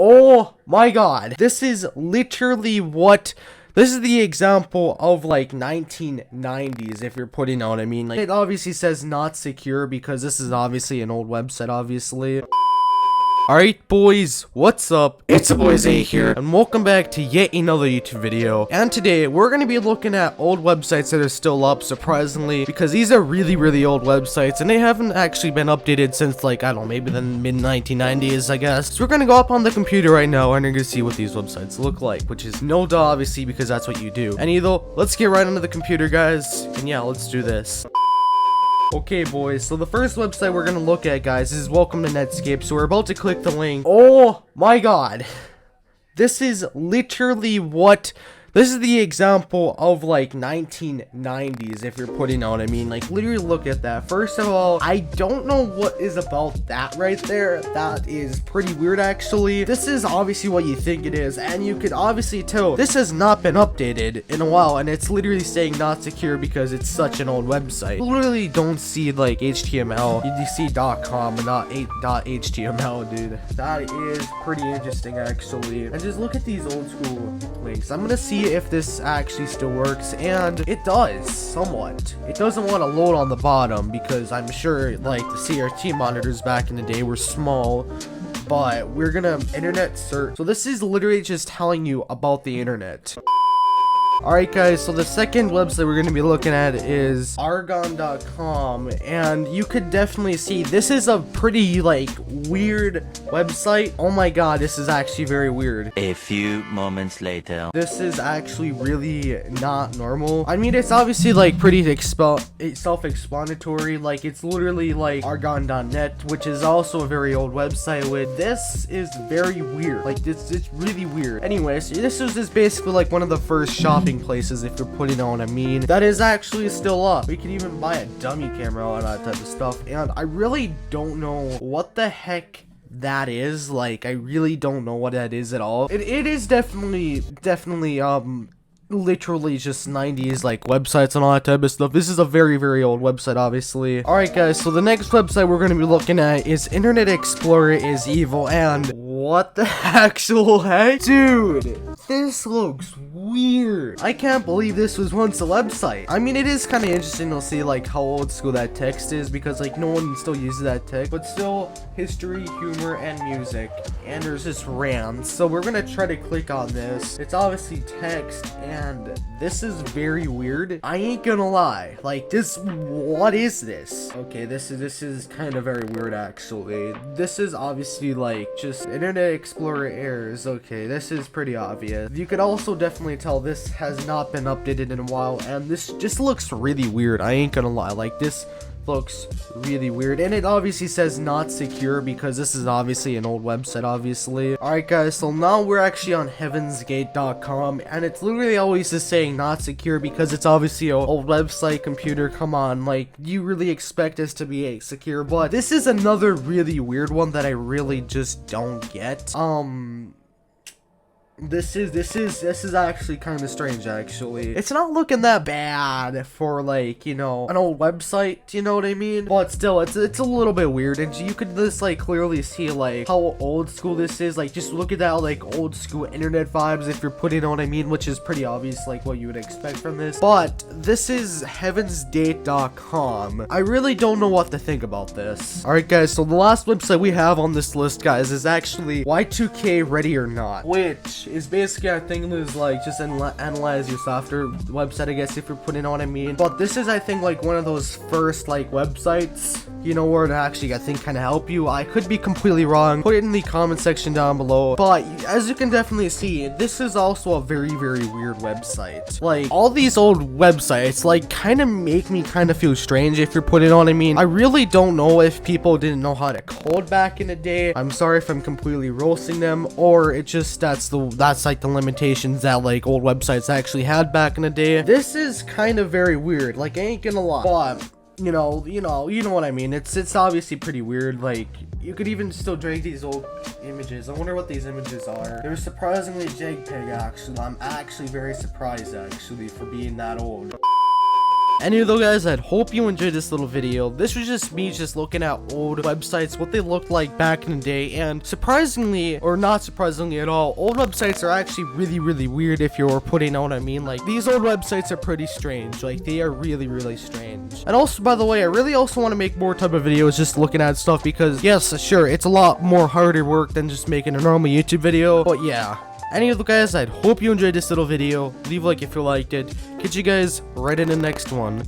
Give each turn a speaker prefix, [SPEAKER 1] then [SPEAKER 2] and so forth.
[SPEAKER 1] Oh my god. This is literally what... This is the example of like 1990s, if you're putting on, I mean, like, it obviously says not secure because this is obviously an old website, obviously. Alright boys, what's up? It's the boy Zay here, and welcome back to yet another YouTube video. And today, we're going to be looking at old websites that are still up, surprisingly, because these are really old websites, and they haven't actually been updated since, like, I don't know, maybe the mid-1990s, I guess. So we're going to go up on the computer right now, and we're going to see what these websites look like, which is no duh, obviously, because that's what you do. And either, let's get right onto the computer, guys, and yeah, let's do this. Okay boys, so the first website we're gonna look at, guys, is Welcome to Netscape. So we're about to click the link. Oh my god. This is literally what... This is the example of like 1990s, if you're putting on, I mean, like, literally look at that. First of all, I don't know what is about that right there. That is pretty weird, actually. This is obviously what you think it is, and you could obviously tell this has not been updated in a while, and it's literally saying not secure because it's such an old website. You literally don't see like HTML. You see .com and not .html, dude. That is pretty interesting, actually. And just look at these old school links. I'm gonna see if this actually still works, and it does somewhat. It doesn't want to load on the bottom because I'm sure like the CRT monitors back in the day were small, but we're gonna internet search. So this is literally just telling you about the internet. Alright guys, so the second website we're going to be looking at is argon.com, and you could definitely see this is a pretty like weird website. Oh my god, this is actually very weird.
[SPEAKER 2] A few moments later.
[SPEAKER 1] This is actually really not normal. I mean, it's obviously like pretty self-explanatory. Like, it's literally like argon.net, which is also a very old website. With this is very weird. Like, it's really weird. Anyways, this was just basically like one of the first shopping places, if you're putting on, I mean, that is actually still up. We can even buy a dummy camera, all that type of stuff, and I really don't know what the heck that is. Like, I really don't know what that is at all. It is definitely literally just 90s like websites and all that type of stuff. This is a very old website, obviously. Alright guys, so the next website we're going to be looking at is Internet Explorer is Evil, and what the actual heck? Dude, this looks weird. I can't believe this was once a website. I mean, it is kind of interesting to see like how old school that text is, because like no one still uses that text, but still history, humor, and music, and there's this rants. So we're gonna try to click on this. It's obviously text, and this is very weird. I ain't gonna lie, like this, what is this? Okay, this is kind of very weird, actually. This is obviously like just Internet Explorer errors. Okay, this is pretty obvious. You could also definitely tell this has not been updated in a while, and this just looks really weird. I ain't gonna lie, like this looks really weird, and it obviously says not secure because this is obviously an old website, obviously. Alright guys, so now we're actually on heavensgate.com, and it's literally always just saying not secure because it's obviously an old website. Computer, come on, like, you really expect this to be secure? But this is another really weird one that I really just don't get. This is actually kind of strange, actually. It's not looking that bad for, like, you know, an old website, you know what I mean? But still, it's a little bit weird, and you could just like clearly see like how old school this is. Like, just look at that, like, old school internet vibes, if you're putting on what I mean, which is pretty obvious, like what you would expect from this. But this is heavensdate.com. I really don't know what to think about this. Alright guys, so the last website we have on this list, guys, is actually Y2K Ready or Not, which is basically, I think, is like just analyze your software website, I guess, if you're putting on what I mean. But this is, I think, like one of those first like websites, you know, where to actually, I think, kind of help you. I could be completely wrong. Put it in the comment section down below. But as you can definitely see, this is also a very weird website. Like, all these old websites like kind of make me kind of feel strange, if you're putting on what I mean. I really don't know if people didn't know how to code back in the day. I'm sorry if I'm completely roasting them, or it just that's like the limitations that like old websites actually had back in the day. This is kind of very weird, like, I ain't gonna lie, but you know what I mean. It's obviously pretty weird. Like, you could even still drag these old images. I wonder what these images are. They're surprisingly JPEG, actually. I'm actually very surprised, actually, for being that old. Anyway though guys, I hope you enjoyed this little video. This was just me just looking at old websites, what they looked like back in the day, and surprisingly, or not surprisingly at all, old websites are actually really weird if you're putting out, I mean, like, these old websites are pretty strange. Like, they are really strange. And also, by the way, I really also want to make more type of videos just looking at stuff because, yes, sure, it's a lot more harder work than just making a normal YouTube video, but yeah. Anyway guys, I hope you enjoyed this little video. Leave a like if you liked it. Catch you guys right in the next one.